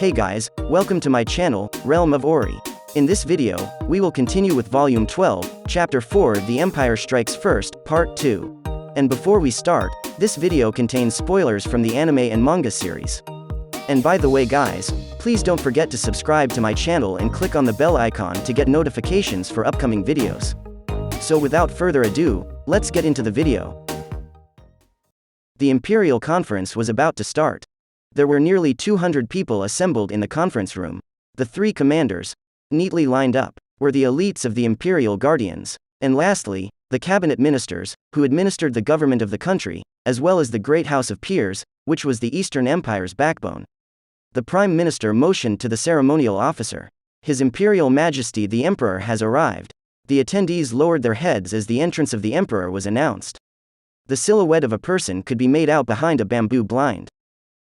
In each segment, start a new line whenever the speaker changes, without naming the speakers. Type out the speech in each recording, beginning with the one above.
Hey guys, welcome to my channel, Realm of Ori. In this video, we will continue with Volume 12, Chapter 4 The Empire Strikes First, Part 2. And before we start, this video contains spoilers from the anime and manga series. And by the way guys, please don't forget to subscribe to my channel and click on the bell icon to get notifications for upcoming videos. So without further ado, let's get into the video. The Imperial Conference was about to start. There were nearly 200 people assembled in the conference room. The three commanders, neatly lined up, were the elites of the Imperial Guardians, and lastly, the cabinet ministers, who administered the government of the country, as well as the great house of peers, which was the Eastern Empire's backbone. The Prime Minister motioned to the ceremonial officer. His Imperial Majesty the Emperor has arrived. The attendees lowered their heads as the entrance of the Emperor was announced. The silhouette of a person could be made out behind a bamboo blind.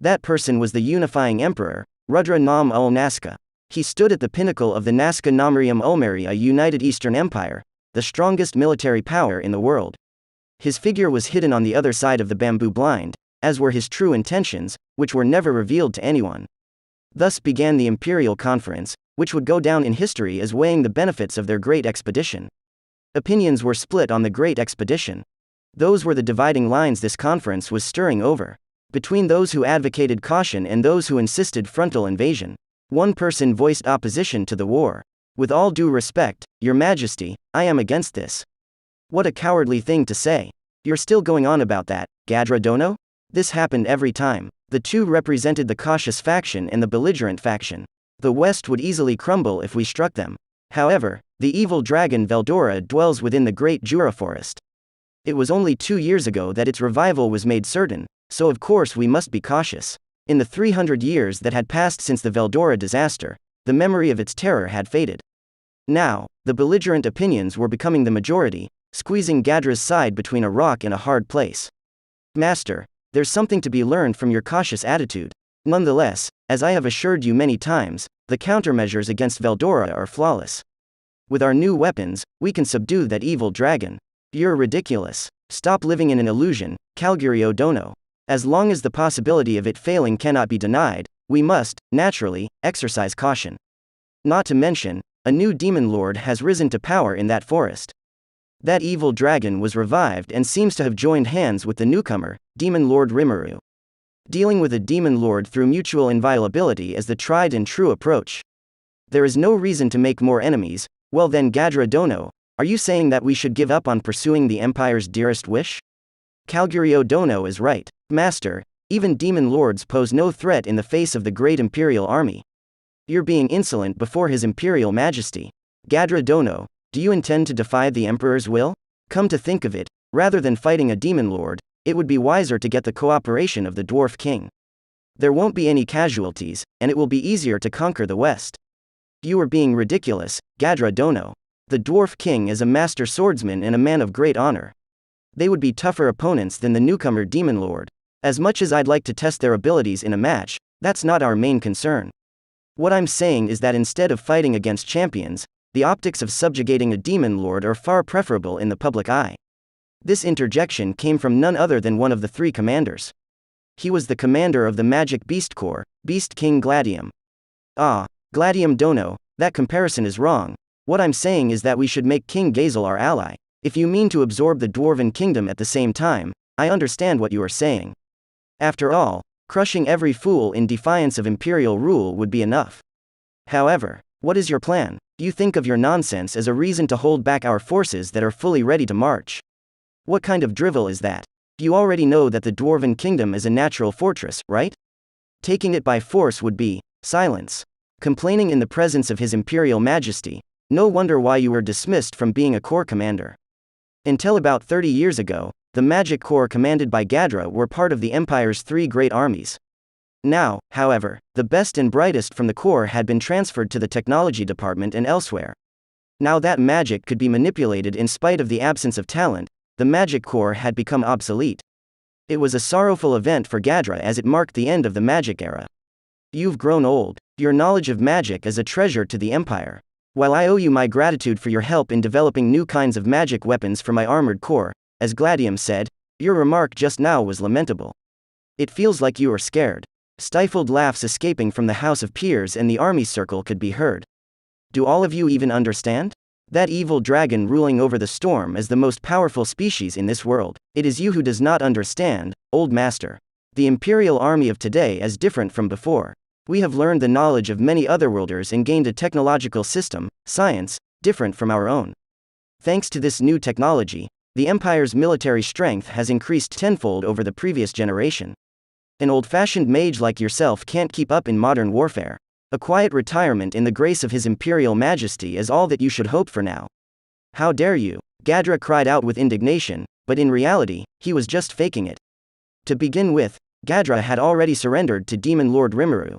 That person was the unifying emperor, Rudra Nam ul Nazca. He stood at the pinnacle of the Nazca Namrium Ulmeri, a united Eastern Empire, the strongest military power in the world. His figure was hidden on the other side of the bamboo blind, as were his true intentions, which were never revealed to anyone. Thus began the Imperial Conference, which would go down in history as weighing the benefits of their great expedition. Opinions were split on the great expedition. Those were the dividing lines this conference was stirring over. Between those who advocated caution and those who insisted frontal invasion. One person voiced opposition to the war. With all due respect, Your Majesty, I am against this. What a cowardly thing to say. You're still going on about that, Gadra Dono? This happened every time. The two represented the cautious faction and the belligerent faction. The West would easily crumble if we struck them. However, the evil dragon Veldora dwells within the great Jura forest. It was only 2 years ago that its revival was made certain. So of course we must be cautious. In the 300 years that had passed since the Veldora disaster, the memory of its terror had faded. Now, the belligerent opinions were becoming the majority, squeezing Gadra's side between a rock and a hard place. Master, there's something to be learned from your cautious attitude. Nonetheless, as I have assured you many times, the countermeasures against Veldora are flawless. With our new weapons, we can subdue that evil dragon. You're ridiculous. Stop living in an illusion, Calgurio Dono. As long as the possibility of it failing cannot be denied, we must, naturally, exercise caution. Not to mention, a new demon lord has risen to power in that forest. That evil dragon was revived and seems to have joined hands with the newcomer, Demon Lord Rimuru. Dealing with a demon lord through mutual inviolability is the tried and true approach. There is no reason to make more enemies. Well then, Gadra Dono, are you saying that we should give up on pursuing the Empire's dearest wish? Calgurio Dono is right. Master, even demon lords pose no threat in the face of the great Imperial Army. You're being insolent before His Imperial Majesty. Gadra Dono, do you intend to defy the Emperor's will? Come to think of it, rather than fighting a demon lord, it would be wiser to get the cooperation of the Dwarf King. There won't be any casualties, and it will be easier to conquer the West. You are being ridiculous, Gadra Dono. The Dwarf King is a master swordsman and a man of great honor. They would be tougher opponents than the newcomer Demon Lord. As much as I'd like to test their abilities in a match, that's not our main concern. What I'm saying is that instead of fighting against champions, the optics of subjugating a Demon Lord are far preferable in the public eye. This interjection came from none other than one of the three commanders. He was the commander of the Magic Beast Corps, Beast King Gladium. Ah, Gladium Dono, that comparison is wrong. What I'm saying is that we should make King Gazel our ally. If you mean to absorb the Dwarven Kingdom at the same time, I understand what you are saying. After all, crushing every fool in defiance of imperial rule would be enough. However, what is your plan? You think of your nonsense as a reason to hold back our forces that are fully ready to march. What kind of drivel is that? You already know that the Dwarven Kingdom is a natural fortress, right? Taking it by force would be silence. Complaining in the presence of His Imperial Majesty. No wonder why you were dismissed from being a corps commander. Until about 30 years ago, the Magic Corps commanded by Gadra were part of the Empire's three great armies. Now, however, the best and brightest from the Corps had been transferred to the Technology Department and elsewhere. Now that magic could be manipulated in spite of the absence of talent, the Magic Corps had become obsolete. It was a sorrowful event for Gadra as it marked the end of the magic era. You've grown old. Your knowledge of magic is a treasure to the Empire. While I owe you my gratitude for your help in developing new kinds of magic weapons for my armored corps, as Gladium said, your remark just now was lamentable. It feels like you are scared. Stifled laughs escaping from the House of Peers and the army circle could be heard. Do all of you even understand? That evil dragon ruling over the storm is the most powerful species in this world. It is you who does not understand, old master. The Imperial Army of today is different from before. We have learned the knowledge of many otherworlders and gained a technological system, science, different from our own. Thanks to this new technology, the Empire's military strength has increased tenfold over the previous generation. An old-fashioned mage like yourself can't keep up in modern warfare. A quiet retirement in the grace of His Imperial Majesty is all that you should hope for now. How dare you? Gadra cried out with indignation, but in reality, he was just faking it. To begin with, Gadra had already surrendered to Demon Lord Rimuru.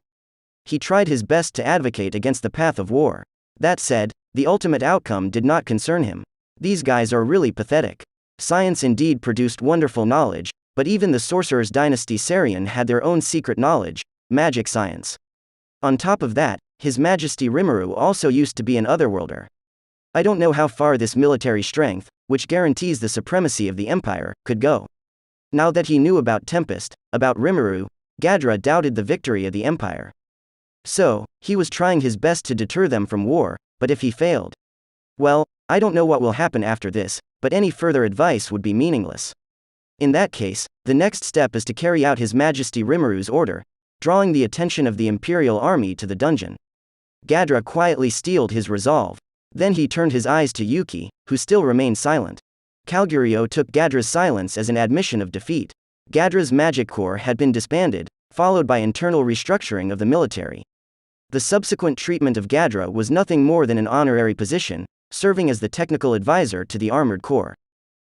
He tried his best to advocate against the path of war. That said, the ultimate outcome did not concern him. These guys are really pathetic. Science indeed produced wonderful knowledge, but even the Sorcerer's Dynasty Sarian had their own secret knowledge, magic science. On top of that, His Majesty Rimuru also used to be an otherworlder. I don't know how far this military strength, which guarantees the supremacy of the Empire, could go. Now that he knew about Tempest, about Rimuru, Gadra doubted the victory of the Empire. So, he was trying his best to deter them from war, but if he failed? Well, I don't know what will happen after this, but any further advice would be meaningless. In that case, the next step is to carry out His Majesty Rimuru's order, drawing the attention of the Imperial Army to the dungeon. Gadra quietly steeled his resolve. Then he turned his eyes to Yuki, who still remained silent. Calgurio took Gadra's silence as an admission of defeat. Gadra's magic corps had been disbanded, followed by internal restructuring of the military. The subsequent treatment of Gadra was nothing more than an honorary position, serving as the technical advisor to the armored corps.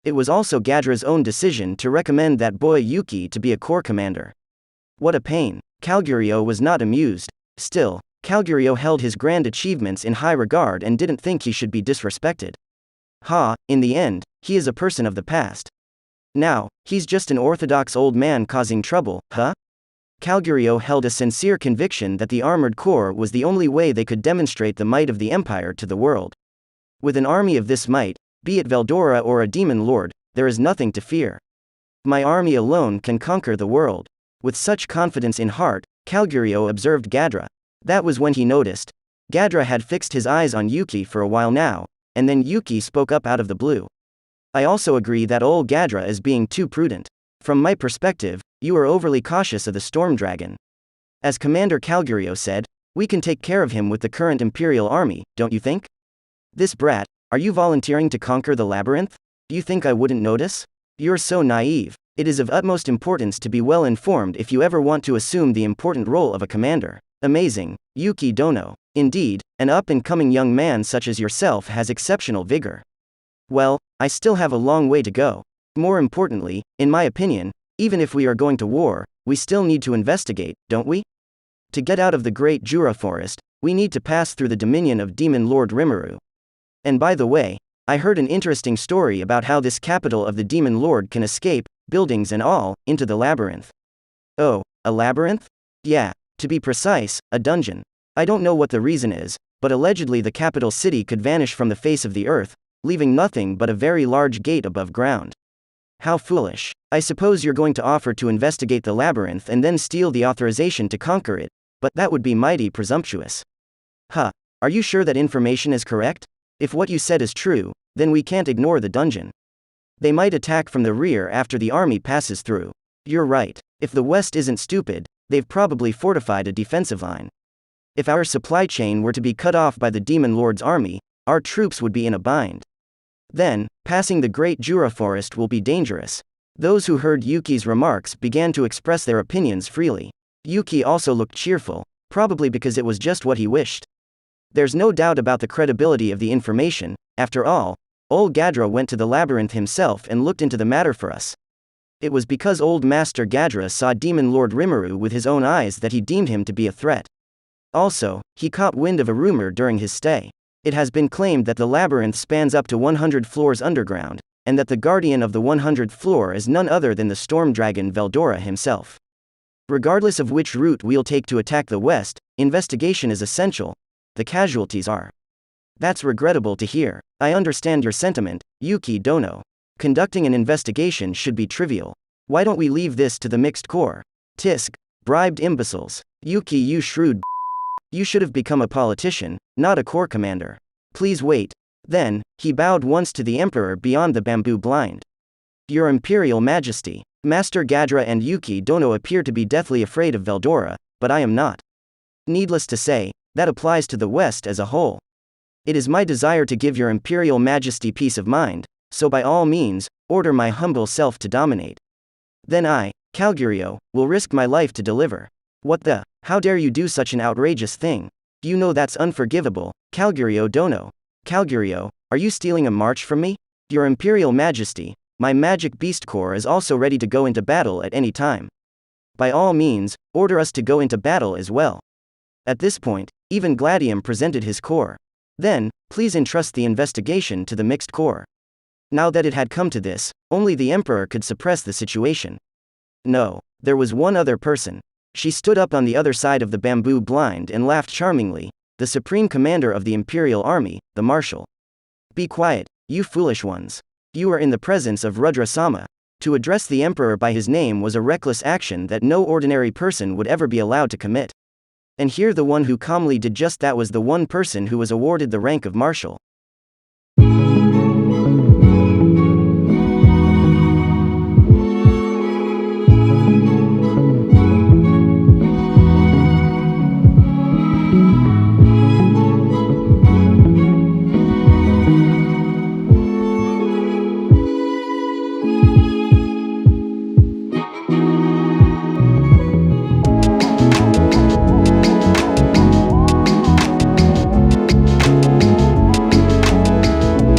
It was also Gadra's own decision to recommend that boy Yuki to be a corps commander. What a pain. Calgurio was not amused. Still, Calgurio held his grand achievements in high regard and didn't think he should be disrespected. In the end, he is a person of the past. Now, he's just an orthodox old man causing trouble, huh? Calgurio held a sincere conviction that the armored corps was the only way they could demonstrate the might of the Empire to the world. With an army of this might, be it Veldora or a demon lord, there is nothing to fear. My army alone can conquer the world. With such confidence in heart, Calgurio observed Gadra. That was when he noticed. Gadra had fixed his eyes on Yuki for a while now, and then Yuki spoke up out of the blue. I also agree that old Gadra is being too prudent. From my perspective, you are overly cautious of the storm dragon. As Commander Calgurio said, we can take care of him with the current Imperial Army, don't you think? This brat, are you volunteering to conquer the labyrinth? Do you think I wouldn't notice? You're so naive. It is of utmost importance to be well informed if you ever want to assume the important role of a commander. Amazing, Yuki Dono. Indeed, an up-and-coming young man such as yourself has exceptional vigor. Well, I still have a long way to go. More importantly, in my opinion, even if we are going to war, we still need to investigate, don't we? To get out of the Great Jura Forest, we need to pass through the dominion of Demon Lord Rimuru. And by the way, I heard an interesting story about how this capital of the Demon Lord can escape, buildings and all, into the labyrinth. Oh, a labyrinth? Yeah, to be precise, a dungeon. I don't know what the reason is, but allegedly the capital city could vanish from the face of the earth, leaving nothing but a very large gate above ground. How foolish. I suppose you're going to offer to investigate the labyrinth and then steal the authorization to conquer it, but that would be mighty presumptuous. Are you sure that information is correct? If what you said is true, then we can't ignore the dungeon. They might attack from the rear after the army passes through. You're right. If the West isn't stupid, they've probably fortified a defensive line. If our supply chain were to be cut off by the Demon Lord's army, our troops would be in a bind. Then, passing the Great Jura Forest will be dangerous. Those who heard Yuki's remarks began to express their opinions freely. Yuki also looked cheerful, probably because it was just what he wished. There's no doubt about the credibility of the information. After all, old Gadra went to the labyrinth himself and looked into the matter for us. It was because old Master Gadra saw Demon Lord Rimuru with his own eyes that he deemed him to be a threat. Also, he caught wind of a rumor during his stay. It has been claimed that the labyrinth spans up to 100 floors underground, and that the guardian of the 100th floor is none other than the storm dragon Veldora himself. Regardless of which route we'll take to attack the West, investigation is essential. The casualties are. That's regrettable to hear. I understand your sentiment, Yuki Dono. Conducting an investigation should be trivial. Why don't we leave this to the mixed corps? Tisk. Bribed imbeciles. Yuki, you shrewd. You should have become a politician, not a corps commander. Please wait. Then, he bowed once to the Emperor beyond the bamboo blind. Your Imperial Majesty. Master Gadra and Yuki Dono appear to be deathly afraid of Veldora, but I am not. Needless to say, that applies to the West as a whole. It is my desire to give your Imperial Majesty peace of mind, so by all means, order my humble self to dominate. Then I, Calgurio, will risk my life to deliver. What the? How dare you do such an outrageous thing? You know that's unforgivable, Calgurio Dono. Calgurio, are you stealing a march from me? Your Imperial Majesty, my magic beast corps is also ready to go into battle at any time. By all means, order us to go into battle as well. At this point, even Gladium presented his corps. Then, please entrust the investigation to the mixed corps. Now that it had come to this, only the Emperor could suppress the situation. No, there was one other person. She stood up on the other side of the bamboo blind and laughed charmingly, the Supreme Commander of the Imperial Army, the Marshal. Be quiet, you foolish ones. You are in the presence of Rudra-sama. To address the Emperor by his name was a reckless action that no ordinary person would ever be allowed to commit. And here the one who calmly did just that was the one person who was awarded the rank of Marshal.